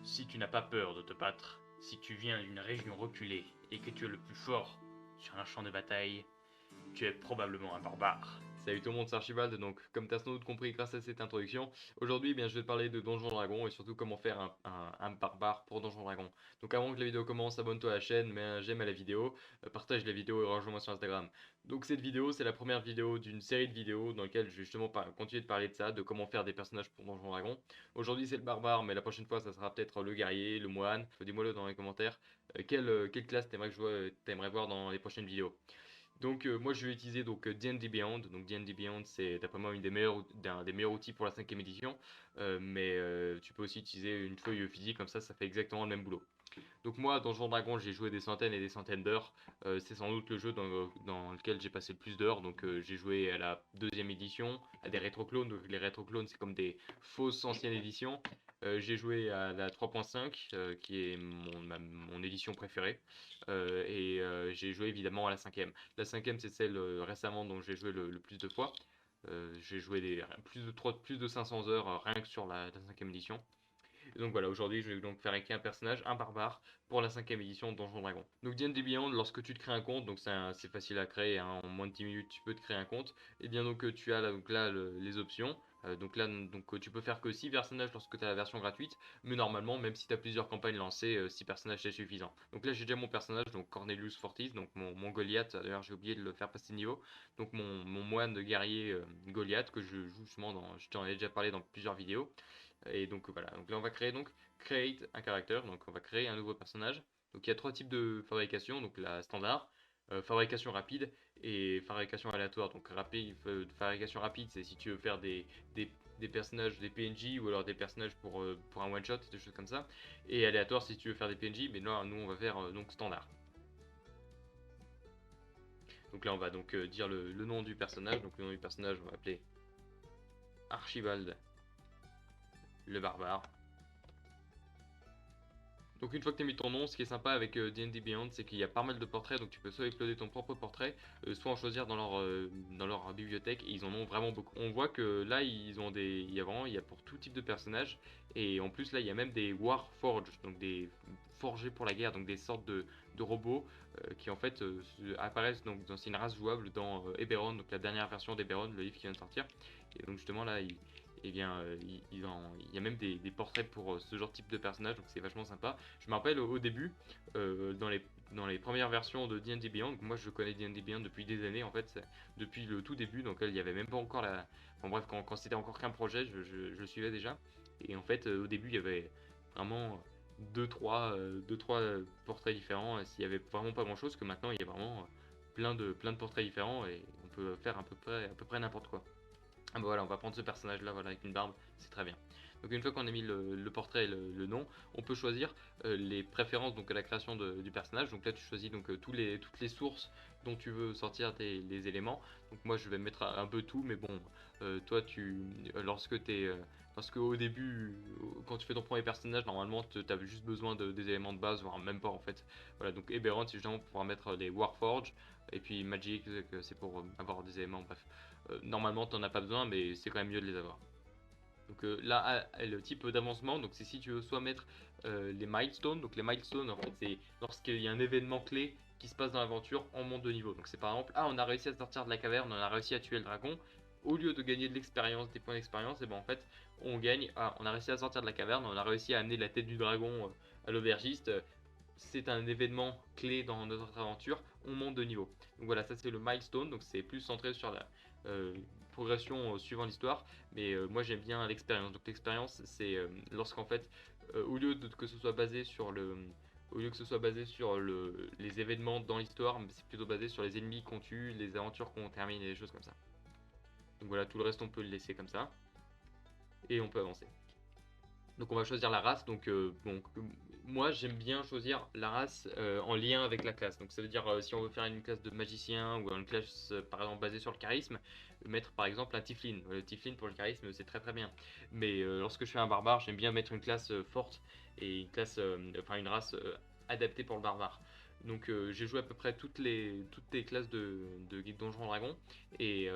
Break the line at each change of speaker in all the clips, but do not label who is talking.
Si tu n'as pas peur de te battre, si tu viens d'une région reculée et que tu es le plus fort sur un champ de bataille, tu es probablement un barbare.
Salut tout le monde, c'est Archibald. Donc, comme t'as sans doute compris grâce à cette introduction, aujourd'hui, je vais te parler de Donjons Dragons et surtout comment faire un barbare pour Donjons Dragons. Donc, avant que la vidéo commence, abonne-toi à la chaîne, mets un j'aime à la vidéo, partage la vidéo et rejoins-moi sur Instagram. Donc, cette vidéo, c'est la première vidéo d'une série de vidéos dans laquelle je vais justement continuer de parler de ça, de comment faire des personnages pour Donjons Dragons. Aujourd'hui, c'est le barbare, mais la prochaine fois, ça sera peut-être le guerrier, le moine. Dis-moi-le dans les commentaires. Quelle classe t'aimerais voir dans les prochaines vidéos. Donc moi je vais utiliser D&D Beyond. Donc D&D Beyond c'est d'après moi un des meilleurs outils pour la 5ème édition. Mais tu peux aussi utiliser une feuille physique comme ça fait exactement le même boulot. Donc moi, Donjons Dragons, j'ai joué des centaines et des centaines d'heures. C'est sans doute le jeu dans lequel j'ai passé le plus d'heures. Donc j'ai joué à la 2ème édition, à des rétroclones. Donc les rétroclones, c'est comme des fausses anciennes éditions. J'ai joué à la 3.5, qui est mon édition préférée. Et j'ai joué évidemment à la 5ème. La 5ème, c'est celle récemment dont j'ai joué le plus de fois. J'ai joué plus de 500 heures rien que sur la 5ème édition. Et donc voilà, aujourd'hui je vais donc faire avec un personnage, un barbare, pour la 5ème édition de Donjons Dragons. Donc D&D Beyond, lorsque tu te crées un compte, donc c'est facile à créer, hein, en moins de 10 minutes tu peux te créer un compte, et bien donc tu as les options. Tu peux faire que 6 personnages lorsque tu as la version gratuite, mais normalement même si tu as plusieurs campagnes lancées, 6 personnages c'est suffisant. Donc là j'ai déjà mon personnage, donc Cornelius Fortis, donc mon Goliath, d'ailleurs j'ai oublié de le faire passer de niveau, donc mon moine de guerrier Goliath que je joue justement je t'en ai déjà parlé dans plusieurs vidéos. Et donc voilà, donc là on va créer create un caractère, donc on va créer un nouveau personnage. Donc il y a trois types de fabrication, donc la standard, fabrication rapide et fabrication aléatoire. Donc fabrication rapide, c'est si tu veux faire des personnages, des PNJ ou alors des personnages pour un one shot, des choses comme ça. Et aléatoire, si tu veux faire des PNJ, mais là nous on va faire donc standard. Donc là on va dire le nom du personnage. Donc le nom du personnage on va appeler Archibald le barbare. Donc une fois que tu as mis ton nom, ce qui est sympa avec D&D Beyond, c'est qu'il y a pas mal de portraits, donc tu peux soit uploader ton propre portrait, soit en choisir dans leur bibliothèque, et ils en ont vraiment beaucoup. On voit que là, il y a pour tout type de personnages, et en plus là, il y a même des Warforged, donc des forgés pour la guerre, donc des sortes de robots qui en fait apparaissent, c'est une race jouable dans Eberron, donc la dernière version d'Eberron, le livre qui vient de sortir. Et donc justement là, il y a même des portraits pour ce genre de type de personnage, donc c'est vachement sympa. Je me rappelle au début, dans les premières versions de D&D Beyond, donc moi je connais D&D Beyond depuis des années en fait, depuis le tout début, donc il n'y avait même pas encore enfin bref, quand c'était encore qu'un projet, je le suivais déjà. Et en fait, au début, il y avait vraiment deux, trois portraits différents, s'il y avait vraiment pas grand chose, que maintenant il y a vraiment plein de portraits différents et on peut faire à peu près n'importe quoi. Ah bah voilà, on va prendre ce personnage-là, voilà, avec une barbe, c'est très bien. Donc une fois qu'on a mis le portrait et le nom, on peut choisir les préférences donc à la création du personnage. Donc là tu choisis toutes les sources dont tu veux sortir les éléments. Donc moi je vais mettre un peu tout, mais bon, toi lorsque au début, quand tu fais ton premier personnage, normalement tu as juste besoin des éléments de base, voire même pas en fait. Voilà, donc Eberron c'est justement pour pouvoir mettre les Warforged, et puis Magic c'est pour avoir des éléments, bref. Normalement, tu n'en as pas besoin, mais c'est quand même mieux de les avoir. Donc là, le type d'avancement, donc c'est si tu veux soit mettre les milestones. Donc les milestones, en fait, c'est lorsqu'il y a un événement clé qui se passe dans l'aventure, on monte de niveau. Donc c'est par exemple, on a réussi à sortir de la caverne, on a réussi à tuer le dragon. Au lieu de gagner de l'expérience, des points d'expérience, et ben en fait, on a réussi à sortir de la caverne, on a réussi à amener la tête du dragon à l'aubergiste. C'est un événement clé dans notre aventure, on monte de niveau. Donc voilà, ça c'est le milestone, donc c'est plus centré sur la progression suivant l'histoire, mais moi j'aime bien l'expérience. Donc l'expérience, c'est lorsqu'en fait, que ce soit basé sur au lieu que ce soit basé sur les événements dans l'histoire, mais c'est plutôt basé sur les ennemis qu'on tue, les aventures qu'on termine et des choses comme ça. Donc voilà, tout le reste on peut le laisser comme ça, et on peut avancer. Donc on va choisir la race. Moi j'aime bien choisir la race en lien avec la classe. Donc ça veut dire si on veut faire une classe de magicien ou une classe par exemple basée sur le charisme, mettre par exemple un Tiflin. Le Tiflin pour le charisme c'est très très bien. Mais lorsque je fais un barbare, j'aime bien mettre une classe forte et une race adaptée pour le barbare. Donc j'ai joué à peu près toutes les classes de Guide Donjons Dragon, et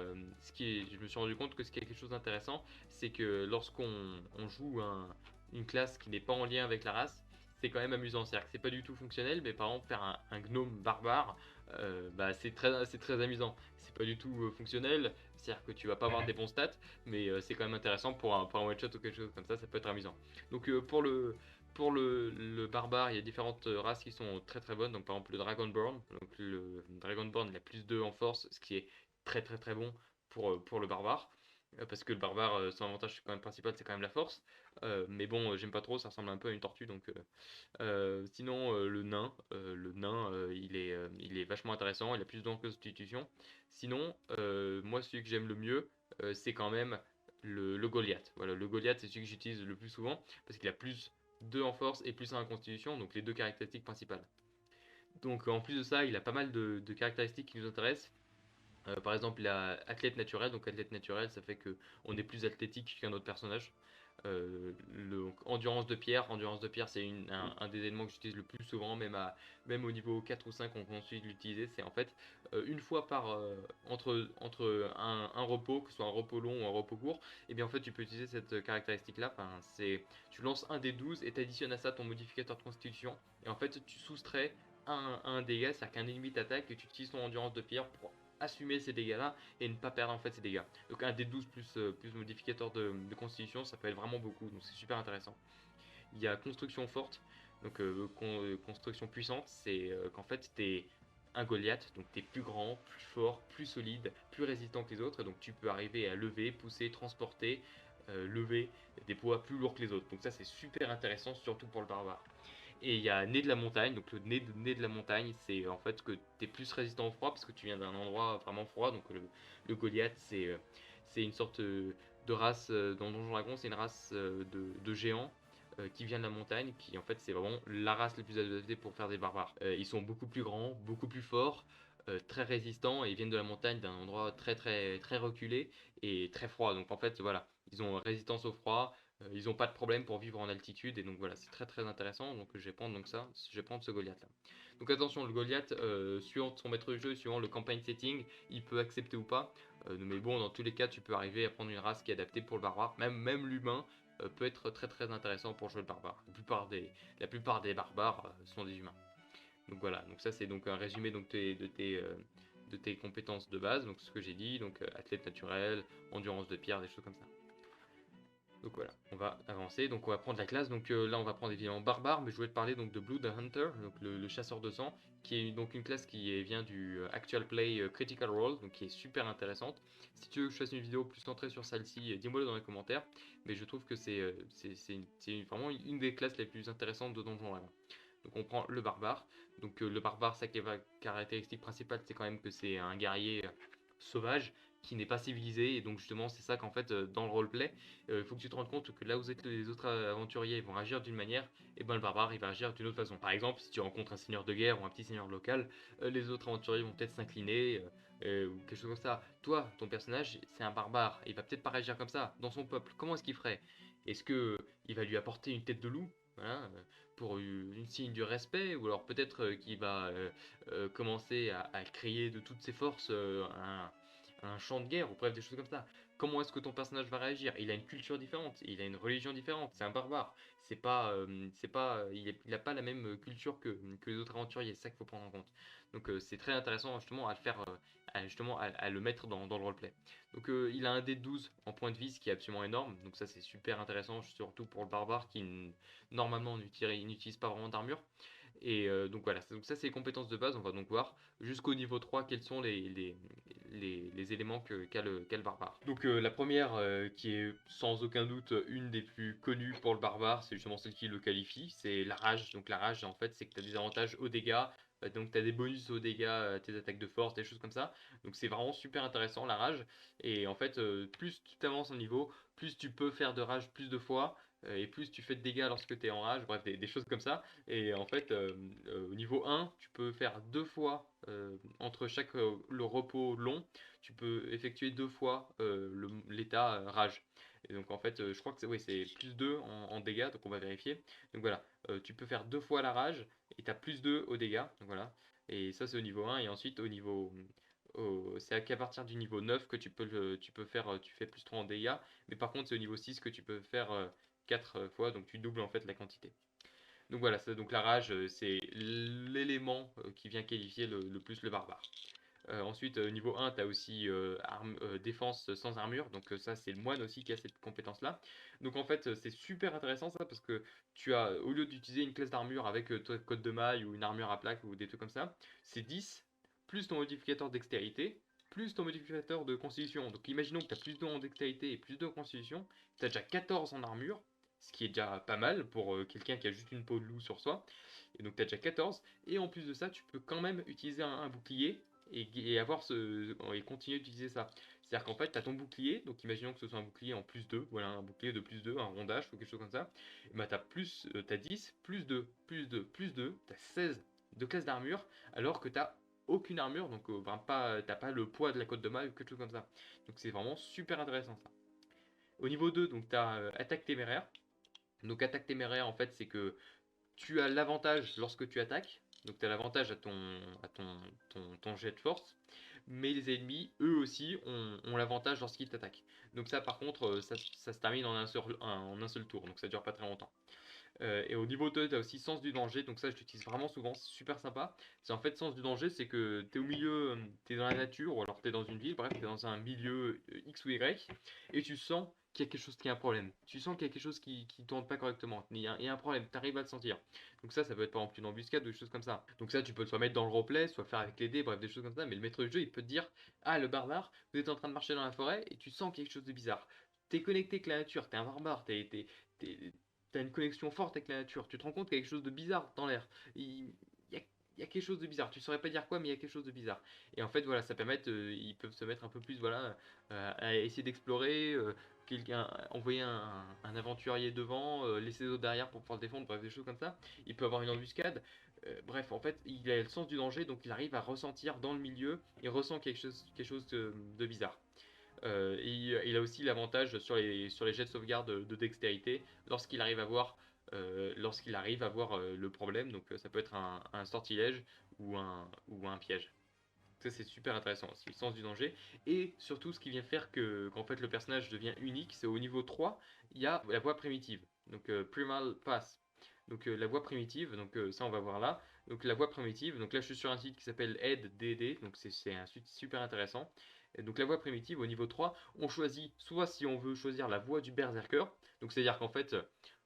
je me suis rendu compte que ce qui est quelque chose d'intéressant, c'est que lorsqu'on joue une classe qui n'est pas en lien avec la race, c'est quand même amusant. C'est-à-dire que c'est pas du tout fonctionnel, mais par exemple faire un gnome barbare, bah, c'est très amusant. C'est pas du tout fonctionnel, c'est-à-dire que tu vas pas avoir des bons stats, mais c'est quand même intéressant pour un one-shot ou quelque chose comme ça peut être amusant. Donc pour le barbare, il y a différentes races qui sont très très bonnes. Donc par exemple le Dragonborn. Donc le Dragonborn il a plus 2 en force, ce qui est très bon pour le barbare. Parce que le barbare, son avantage quand même principal, c'est quand même la force. Mais bon, j'aime pas trop, ça ressemble un peu à une tortue. Donc, sinon, le nain il est vachement intéressant, il a plus de constitution. Sinon, moi, celui que j'aime le mieux, c'est quand même le Goliath. Voilà, le Goliath, c'est celui que j'utilise le plus souvent parce qu'il a plus 2 en force et plus 1 en constitution, donc les deux caractéristiques principales. Donc, en plus de ça, il a pas mal de caractéristiques qui nous intéressent. Par exemple, la athlète naturel, donc athlète naturel, ça fait que on est plus athlétique qu'un autre personnage. Endurance de pierre c'est un des éléments que j'utilise le plus souvent, même au niveau 4 ou 5 on conseille de l'utiliser. C'est en fait une fois entre un repos, que ce soit un repos long ou un repos court, et bien en fait tu peux utiliser cette caractéristique là. Enfin, tu lances un des 12 et tu additionnes à ça ton modificateur de constitution, et en fait tu soustrais un dégât, c'est-à-dire qu'un ennemi t'attaque et tu utilises ton endurance de pierre pour assumer ces dégâts-là et ne pas perdre en fait ces dégâts. Donc un D12 plus modificateur de constitution, ça peut être vraiment beaucoup, donc c'est super intéressant. Il y a construction forte, donc construction puissante, c'est qu'en fait t'es un Goliath, donc t'es plus grand, plus fort, plus solide, plus résistant que les autres, et donc tu peux arriver à lever, pousser, transporter, lever des poids plus lourds que les autres. Donc ça c'est super intéressant, surtout pour le barbare. Et il y a nez de la montagne, donc le nez de la montagne, c'est en fait que tu es plus résistant au froid parce que tu viens d'un endroit vraiment froid. Donc le Goliath, c'est une sorte de race dans Donjon Dragon, c'est une race de géants qui vient de la montagne, qui en fait c'est vraiment la race la plus adaptée pour faire des barbares. Ils sont beaucoup plus grands, beaucoup plus forts, très résistants, et ils viennent de la montagne d'un endroit très reculé et très froid. Donc en fait voilà, ils ont résistance au froid, ils n'ont pas de problème pour vivre en altitude, et donc voilà, c'est très intéressant. Donc je vais prendre je vais prendre ce Goliath là. Donc attention, le Goliath, suivant son maître de jeu, suivant le campaign setting, il peut accepter ou pas. Mais bon, dans tous les cas, tu peux arriver à prendre une race qui est adaptée pour le barbare. Même l'humain peut être très intéressant pour jouer le barbare. La plupart des barbares sont des humains. Donc voilà, donc ça c'est donc un résumé donc de tes compétences de base, donc ce que j'ai dit, donc athlète naturel, endurance de pierre, des choses comme ça. Donc voilà, on va avancer, donc on va prendre la classe. Donc là on va prendre évidemment barbare, mais je voulais te parler donc de Blood Hunter, donc le chasseur de sang, qui est donc une classe vient du Actual Play Critical Role, donc qui est super intéressante. Si tu veux que je fasse une vidéo plus centrée sur celle-ci, dis-moi dans les commentaires, mais je trouve que vraiment une des classes les plus intéressantes de Donjon Dragon. Donc on prend le barbare. Donc le barbare, sa caractéristique principale, c'est quand même que c'est un guerrier sauvage qui n'est pas civilisé, et donc justement c'est ça qu'en fait dans le roleplay, il faut que tu te rendes compte que là où les autres aventuriers vont agir d'une manière, et ben le barbare il va agir d'une autre façon. Par exemple, si tu rencontres un seigneur de guerre ou un petit seigneur local, les autres aventuriers vont peut-être s'incliner ou quelque chose comme ça. Toi, ton personnage, c'est un barbare, il va peut-être pas réagir comme ça dans son peuple. Comment est-ce qu'il ferait? Est-ce que il va lui apporter une tête de loup? Voilà, pour une signe du respect, ou alors peut-être qu'il va commencer à crier de toutes ses forces un champ de guerre, ou bref, des choses comme ça. Comment est-ce que ton personnage va réagir? Il a une culture différente, il a une religion différente, c'est un barbare. Il a pas la même culture que les autres aventuriers, c'est ça qu'il faut prendre en compte. Donc c'est très intéressant justement à le faire, à le mettre dans le roleplay. Donc il a un D12 en point de vie, ce qui est absolument énorme, donc ça c'est super intéressant, surtout pour le barbare qui normalement n'utilise pas vraiment d'armure. Et donc voilà, donc ça c'est les compétences de base. On va donc voir jusqu'au niveau 3 quels sont les éléments qu'a le barbare. Donc la première, qui est sans aucun doute une des plus connues pour le barbare, c'est justement celle qui le qualifie, c'est la rage. Donc la rage en fait c'est que tu as des avantages aux dégâts, donc tu as des bonus aux dégâts, tes attaques de force, des choses comme ça. Donc c'est vraiment super intéressant la rage. Et en fait plus tu avances en niveau, plus tu peux faire de rage plus de fois, et plus tu fais de dégâts lorsque tu es en rage, bref des choses comme ça. Et en fait, au niveau 1, tu peux faire 2 fois, entre chaque le repos long, tu peux effectuer 2 fois l'état rage. Et donc en fait, je crois que c'est oui, c'est plus 2 en dégâts, donc on va vérifier. Donc voilà, tu peux faire 2 fois la rage, et tu as plus 2 au dégâts. Donc voilà, et ça c'est au niveau 1, et ensuite c'est qu'à partir du niveau 9 que tu peux faire, tu fais plus 3 en dégâts, mais par contre c'est au niveau 6 que tu peux faire 4 fois, donc tu doubles en fait la quantité. Donc voilà, donc la rage, c'est l'élément qui vient qualifier le plus le barbare. Ensuite, niveau 1, tu as aussi défense sans armure. Donc ça, c'est le moine aussi qui a cette compétence-là. Donc en fait, c'est super intéressant ça parce que tu as, au lieu d'utiliser une classe d'armure avec code de maille ou une armure à plaque ou des trucs comme ça, c'est 10 plus ton modificateur dextérité plus ton modificateur de constitution. Donc imaginons que tu as plus 2 en dextérité et plus 2 en constitution, tu as déjà 14 en armure, ce qui est déjà pas mal pour quelqu'un qui a juste une peau de loup sur soi. Et donc tu as déjà 14. Et en plus de ça, tu peux quand même utiliser un bouclier et avoir et continuer d'utiliser ça. C'est-à-dire qu'en fait, tu as ton bouclier, donc imaginons que ce soit un bouclier en plus 2, voilà, un bouclier de plus 2, un rondage ou quelque chose comme ça. Et bah, t'as 10, plus 2, plus 2, plus 2, t'as 16 de classe d'armure, alors que t'as aucune armure, donc t'as pas le poids de la côte de maille ou quelque chose comme ça. Donc c'est vraiment super intéressant ça. Au niveau 2, donc tu as attaque téméraire. Donc attaque téméraire, en fait, c'est que tu as l'avantage lorsque tu attaques, donc tu as l'avantage ton jet de force, mais les ennemis, eux aussi, ont l'avantage lorsqu'ils t'attaquent. Donc ça, par contre, ça se termine en un seul tour, donc ça dure pas très longtemps. Et au niveau 2, tu as aussi sens du danger, donc ça je l'utilise vraiment souvent, c'est super sympa. C'est en fait sens du danger, c'est que tu es au milieu, tu es dans la nature, ou alors tu es dans une ville, bref, tu es dans un milieu X ou Y, et tu sens qu'il y a quelque chose qui a un problème. Tu sens qu'il y a quelque chose qui ne tourne pas correctement. Il y a un problème, tu arrives à le sentir. Donc ça peut être par exemple une embuscade ou des choses comme ça. Donc ça, tu peux soit mettre dans le roleplay, soit faire avec les dés, bref, des choses comme ça, mais le maître du jeu, il peut te dire, ah, le barbare, vous êtes en train de marcher dans la forêt, et tu sens quelque chose de bizarre. T'es connecté avec la nature, t'es un barbare, t'as une connexion forte avec la nature, tu te rends compte qu'il y a quelque chose de bizarre dans l'air. Il y a quelque chose de bizarre, tu saurais pas dire quoi, mais il y a quelque chose de bizarre. Et en fait, voilà, ça permet, ils peuvent se mettre un peu plus, voilà, à essayer d'explorer, envoyer un aventurier devant, laisser les autres derrière pour pouvoir le défendre, bref, des choses comme ça. Il peut avoir une embuscade. Bref, en fait, il a le sens du danger, donc il arrive à ressentir dans le milieu, il ressent quelque chose de bizarre. Il a aussi l'avantage sur les jets de sauvegarde de dextérité lorsqu'il arrive à voir le problème. Donc ça peut être un sortilège ou un piège. Ça c'est super intéressant aussi, le sens du danger. Et surtout ce qui vient faire qu'en fait le personnage devient unique, c'est au niveau 3, il y a la voie primitive. Donc Primal Pass. Donc la voie primitive, donc ça on va voir là. Donc la voie primitive, donc là je suis sur un site qui s'appelle AidDD, donc c'est un site super intéressant. Et donc la voie primitive au niveau 3, on choisit soit si on veut choisir la voie du berserker, donc c'est à dire qu'en fait,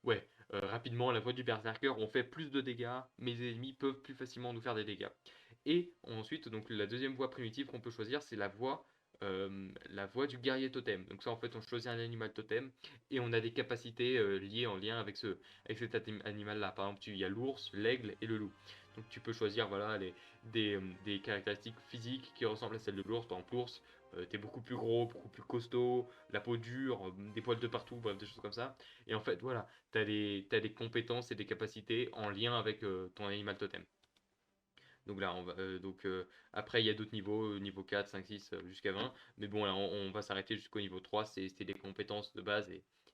ouais, rapidement la voie du berserker, on fait plus de dégâts, mais les ennemis peuvent plus facilement nous faire des dégâts. Et ensuite, donc la deuxième voie primitive qu'on peut choisir, c'est la voie du guerrier totem. Donc ça, en fait, on choisit un animal totem et on a des capacités liées en lien avec cet animal-là. Par exemple, il y a l'ours, l'aigle et le loup. Donc tu peux choisir voilà, des caractéristiques physiques qui ressemblent à celles de l'ours. Par exemple, l'ours, t'es beaucoup plus gros, beaucoup plus costaud, la peau dure, des poils de partout, bref, des choses comme ça. Et en fait, voilà, t'as des compétences et des capacités en lien avec ton animal totem. Donc là, après, il y a d'autres niveaux, niveau 4, 5, 6, jusqu'à 20. Mais bon, là, on va s'arrêter jusqu'au niveau 3. C'est des compétences de base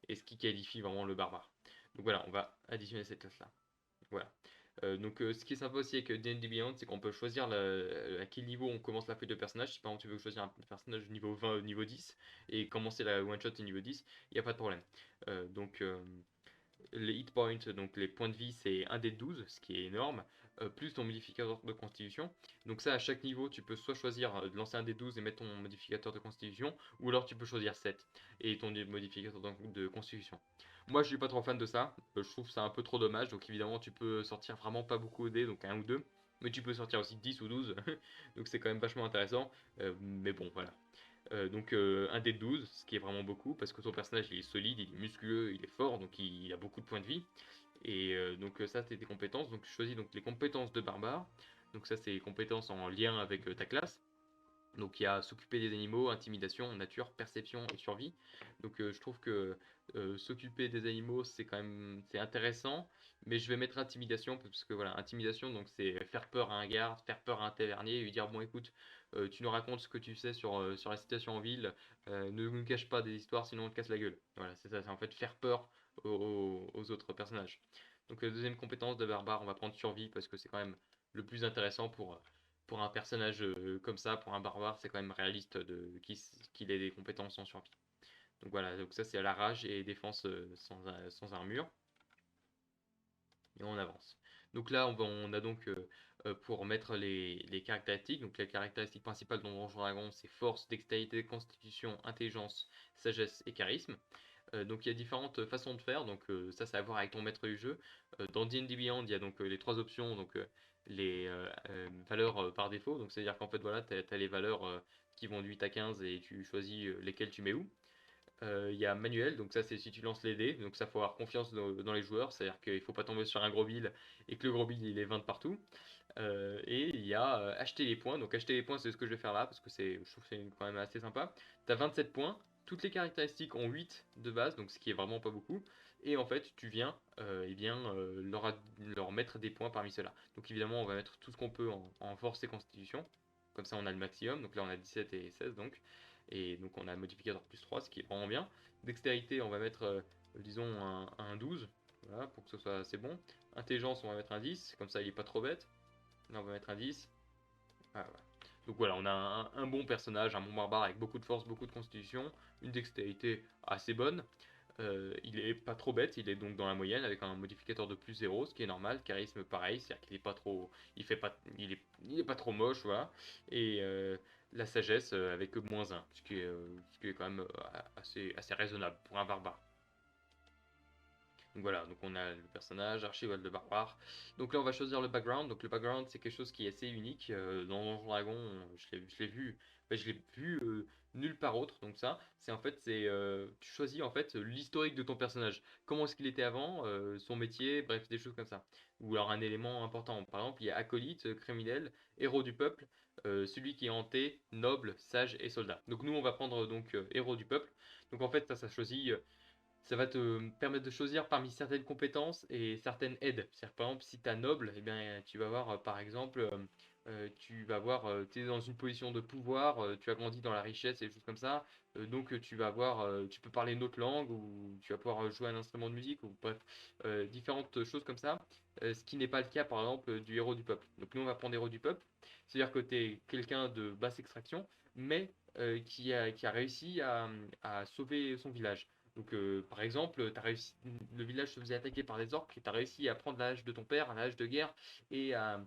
et ce qui qualifie vraiment le barbare. Donc voilà, on va additionner cette classe-là. Voilà. Donc ce qui est sympa aussi avec D&D Beyond, c'est qu'on peut choisir à quel niveau on commence la feuille de personnage. Si par exemple tu veux choisir un personnage niveau 20 au niveau 10 et commencer la one shot au niveau 10, il n'y a pas de problème. Donc les hit points, donc les points de vie, c'est 1 des 12, ce qui est énorme, plus ton modificateur de constitution. Donc ça, à chaque niveau, tu peux soit choisir de lancer un des 12 et mettre ton modificateur de constitution, ou alors tu peux choisir 7 et ton modificateur de constitution. Moi, je suis pas trop fan de ça, je trouve ça un peu trop dommage, donc évidemment, tu peux sortir vraiment pas beaucoup de dés, donc un ou deux, mais tu peux sortir aussi 10 ou 12, donc c'est quand même vachement intéressant, mais bon, voilà. Donc un dé de 12, ce qui est vraiment beaucoup, parce que ton personnage il est solide, il est musculeux, il est fort, donc il a beaucoup de points de vie. Et donc ça c'est tes compétences, donc tu choisis donc les compétences de barbare. Donc ça c'est les compétences en lien avec ta classe. Donc il y a s'occuper des animaux, intimidation, nature, perception et survie. Donc je trouve que s'occuper des animaux c'est intéressant, mais je vais mettre intimidation parce que voilà, intimidation donc c'est faire peur à un garde, faire peur à un tavernier et lui dire bon écoute, tu nous racontes ce que tu sais sur la situation en ville, ne nous cache pas des histoires sinon on te casse la gueule. Voilà, c'est ça, c'est en fait faire peur aux autres personnages. Donc deuxième compétence de barbare, on va prendre survie parce que c'est quand même le plus intéressant pour un personnage comme ça, pour un barbare, c'est quand même réaliste qu'il ait des compétences en survie. Donc voilà, donc ça c'est la rage et défense sans armure. Et on avance. Donc là, on a donc pour mettre les caractéristiques. Donc les caractéristiques principales dans Donjon Dragon, c'est force, dextérité, constitution, intelligence, sagesse et charisme. Donc il y a différentes façons de faire. Donc ça, c'est à voir avec ton maître du jeu. Dans D&D Beyond, il y a donc les trois options. Donc les valeurs par défaut. Donc c'est-à-dire qu'en fait, voilà, tu as les valeurs qui vont de 8 à 15 et tu choisis lesquelles tu mets où. Il y a manuel, donc ça c'est si tu lances les dés, donc ça faut avoir confiance dans les joueurs, c'est-à-dire qu'il faut pas tomber sur un gros bill et que le gros bill il est 20 de partout. Et il y a acheter les points, donc acheter les points c'est ce que je vais faire là, parce que je trouve que c'est quand même assez sympa. Tu as 27 points, toutes les caractéristiques ont 8 de base, donc ce qui est vraiment pas beaucoup. Et en fait tu viens leur mettre des points parmi ceux-là. Donc évidemment on va mettre tout ce qu'on peut en force et constitution, comme ça on a le maximum, donc là on a 17 et 16 donc. Et donc on a un modificateur plus 3, ce qui est vraiment bien. Dextérité, on va mettre, disons, un 12, voilà, pour que ce soit assez bon. Intelligence, on va mettre un 10, comme ça il est pas trop bête. Là on va mettre un 10. Ah, voilà. Donc voilà, on a un bon personnage, un bon barbare avec beaucoup de force, beaucoup de constitution, une dextérité assez bonne. Il est pas trop bête, il est donc dans la moyenne avec un modificateur de plus 0, ce qui est normal. Charisme pareil, c'est-à-dire qu'il est pas trop, il est pas trop moche, voilà. Et la sagesse avec moins 1, ce qui est quand même assez raisonnable pour un barbare. Donc voilà, donc on a le personnage, Archibald de Barbare. Donc là on va choisir le background. Donc le background c'est quelque chose qui est assez unique. Dans Donjon Dragon, je l'ai vu, je l'ai vu nulle part autre. Donc ça, c'est en fait, tu choisis en fait l'historique de ton personnage. Comment est-ce qu'il était avant, son métier, bref, des choses comme ça. Ou alors un élément important. Par exemple, il y a acolyte, criminel, héros du peuple, celui qui est hanté, noble, sage et soldat. Donc nous on va prendre donc héros du peuple. Donc en fait ça choisit ça va te permettre de choisir parmi certaines compétences et certaines aides. C'est-à-dire, par exemple, si tu es noble, eh bien, tu vas avoir, par exemple, tu es dans une position de pouvoir, tu as grandi dans la richesse et des choses comme ça, donc tu vas avoir, tu peux parler une autre langue ou tu vas pouvoir jouer un instrument de musique ou bref, différentes choses comme ça, ce qui n'est pas le cas, par exemple, du héros du peuple. Donc nous, on va prendre héros du peuple, c'est-à-dire que tu es quelqu'un de basse extraction, mais qui a réussi à sauver son village. Donc, par exemple, le village se faisait attaquer par des orques et tu as réussi à prendre la hache de ton père, la hache de guerre, et à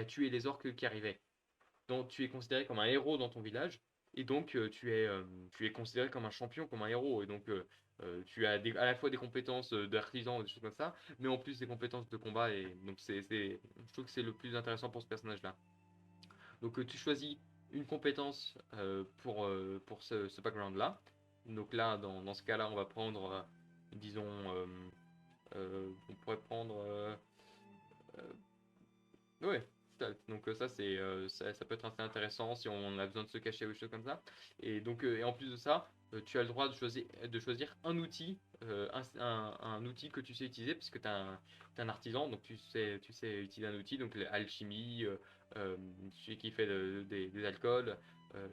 tuer les orques qui arrivaient. Donc, tu es considéré comme un héros dans ton village, et donc tu es considéré comme un champion, comme un héros. Et donc, tu as à la fois des compétences d'artisan, des choses comme ça, mais en plus des compétences de combat. Et donc, je trouve que c'est le plus intéressant pour ce personnage-là. Donc tu choisis une compétence pour ce background-là. Donc là, dans ce cas-là, on va prendre, disons, on pourrait prendre, ouais, stealth. Donc ça peut être assez intéressant si on a besoin de se cacher ou des choses comme ça. Et donc et en plus de ça, tu as le droit de choisir un outil, un outil que tu sais utiliser, parce que tu es un artisan, donc tu sais utiliser un outil, donc l'alchimie, celui qui fait des alcools,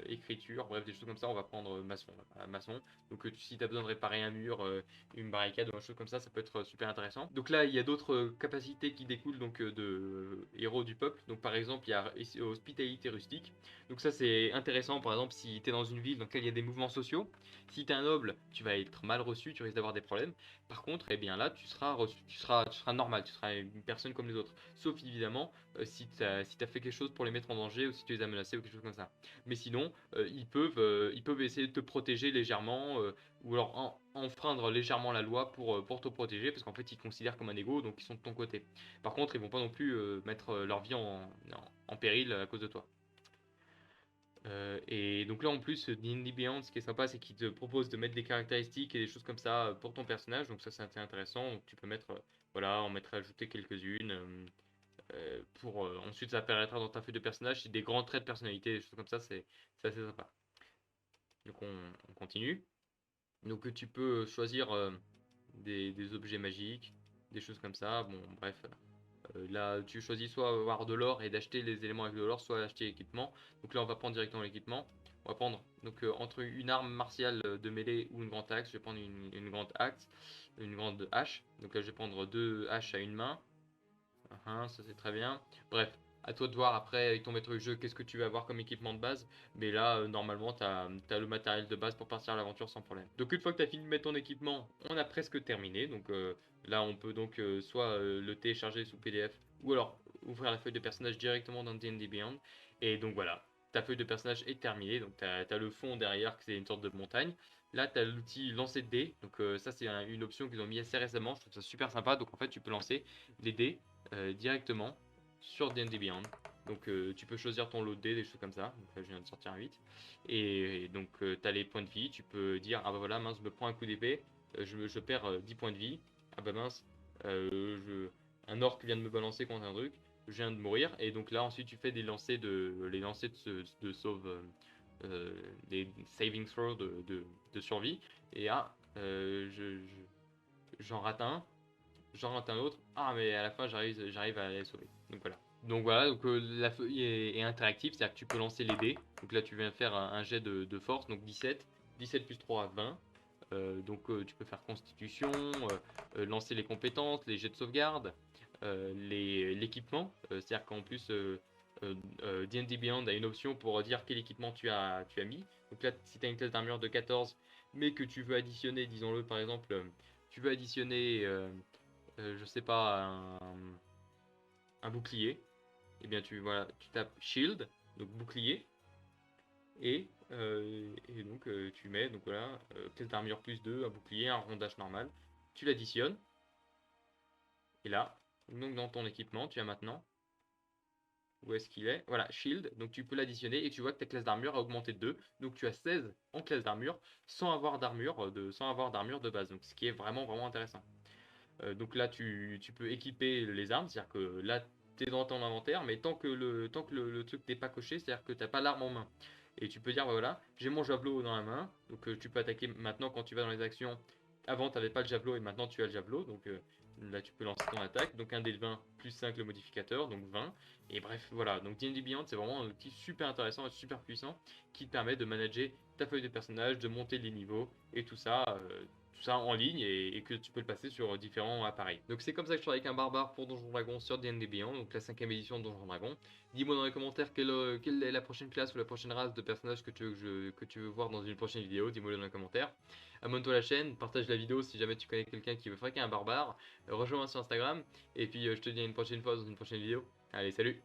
écriture, bref, des choses comme ça. On va prendre maçon. Maçon. Donc si tu as besoin de réparer un mur, une barricade ou une chose comme ça peut être super intéressant. Donc là, il y a d'autres capacités qui découlent donc de héros du peuple. Donc par exemple, il y a hospitalité rustique. Donc ça c'est intéressant, par exemple, si tu es dans une ville dans laquelle il y a des mouvements sociaux. Si tu es un noble, tu vas être mal reçu, tu risques d'avoir des problèmes. Par contre, eh bien là, tu seras normal, tu seras une personne comme les autres. Sauf évidemment si tu as fait quelque chose pour les mettre en danger ou si tu les as menacés ou quelque chose comme ça. Mais sinon, ils peuvent essayer de te protéger légèrement ou alors enfreindre légèrement la loi pour te protéger parce qu'en fait ils te considèrent comme un ego donc ils sont de ton côté. Par contre, ils vont pas non plus mettre leur vie en péril à cause de toi. Et donc là en plus D&D Beyond ce qui est sympa c'est qu'il te propose de mettre des caractéristiques et des choses comme ça pour ton personnage donc ça c'est assez intéressant donc tu peux mettre voilà en mettre ajouter quelques-unes pour ensuite ça apparaîtra dans ta feuille de personnage c'est des grands traits de personnalité des choses comme ça c'est assez sympa. Donc on continue. Donc tu peux choisir des objets magiques, des choses comme ça. Bon, bref. Là, tu choisis soit avoir de l'or et d'acheter les éléments avec de l'or, soit acheter l'équipement. Donc là, on va prendre directement l'équipement. On va prendre donc entre une arme martiale de mêlée ou une grande axe. Je vais prendre une grande axe, une grande hache. Donc là, je vais prendre deux haches à une main. Ça c'est très bien. Bref, À toi de voir après avec ton maître du jeu qu'est-ce que tu vas avoir comme équipement de base. Mais là, normalement, tu as le matériel de base pour partir à l'aventure sans problème. Donc une fois que tu as fini de mettre ton équipement, on a presque terminé. Donc là, on peut donc soit le télécharger sous PDF ou alors ouvrir la feuille de personnage directement dans D&D Beyond. Et donc voilà, ta feuille de personnage est terminée. Donc tu as le fond derrière, que c'est une sorte de montagne. Là, tu as l'outil lancer de dés. Donc ça, c'est une option qu'ils ont mis assez récemment. Je trouve ça super sympa. Donc en fait, tu peux lancer les dés directement sur D&D Beyond. Donc tu peux choisir ton lot de dés, des choses comme ça. Donc là, je viens de sortir un 8. Et donc tu as les points de vie. Tu peux dire, ah bah voilà, mince, je me prends un coup d'épée. Je perds 10 points de vie. Ah bah mince, un orc vient de me balancer contre un truc. Je viens de mourir. Et donc là, ensuite, tu fais les lancers de sauve. Des saving throws de survie. Et j'en rate un. J'en rate un autre. Ah, mais à la fin, j'arrive à les sauver. Donc voilà. Donc voilà, donc la feuille est interactive, c'est-à-dire que tu peux lancer les dés. Donc là, tu viens faire un jet de force, donc 17. 17 plus 3, 20. Donc tu peux faire constitution, lancer les compétences, les jets de sauvegarde, l'équipement. C'est-à-dire qu'en plus, D&D Beyond a une option pour dire quel équipement tu as mis. Donc là, si tu as une classe d'armure de 14, mais que tu veux additionner, disons-le par exemple, tu veux additionner je sais pas, un bouclier, et bien voilà, tu tapes shield, donc bouclier, et donc tu mets donc voilà, pièce d'armure plus 2, un bouclier, un rondage normal, tu l'additionnes, et là, donc dans ton équipement, tu as maintenant, où est-ce qu'il est? Voilà, shield, donc tu peux l'additionner et tu vois que ta classe d'armure a augmenté de 2, donc tu as 16 en classe d'armure sans avoir d'armure de base, donc ce qui est vraiment vraiment intéressant. Donc là, tu peux équiper les armes, c'est-à-dire que là, tu es dans ton inventaire, mais tant que le truc n'est pas coché, c'est-à-dire que tu n'as pas l'arme en main. Et tu peux dire, bah voilà, j'ai mon javelot dans la main, donc tu peux attaquer maintenant quand tu vas dans les actions. Avant, tu n'avais pas le javelot et maintenant tu as le javelot, donc là, tu peux lancer ton attaque. Donc un dé de 20 plus 5 le modificateur, donc 20. Et bref, voilà, donc D&D Beyond, c'est vraiment un outil super intéressant et super puissant qui te permet de manager ta feuille de personnage, de monter les niveaux et tout ça en ligne et que tu peux le passer sur différents appareils. Donc c'est comme ça que je travaille avec un barbare pour Donjon Dragon sur D&D Beyond, donc la 5ème édition de Donjon Dragon. Dis-moi dans les commentaires quelle est la prochaine classe ou la prochaine race de personnage que tu veux voir dans une prochaine vidéo, dis-moi dans les commentaires. Abonne-toi à la chaîne, partage la vidéo si jamais tu connais quelqu'un qui veut fraquer un barbare, rejoins-moi sur Instagram, et puis je te dis à une prochaine fois dans une prochaine vidéo. Allez, salut!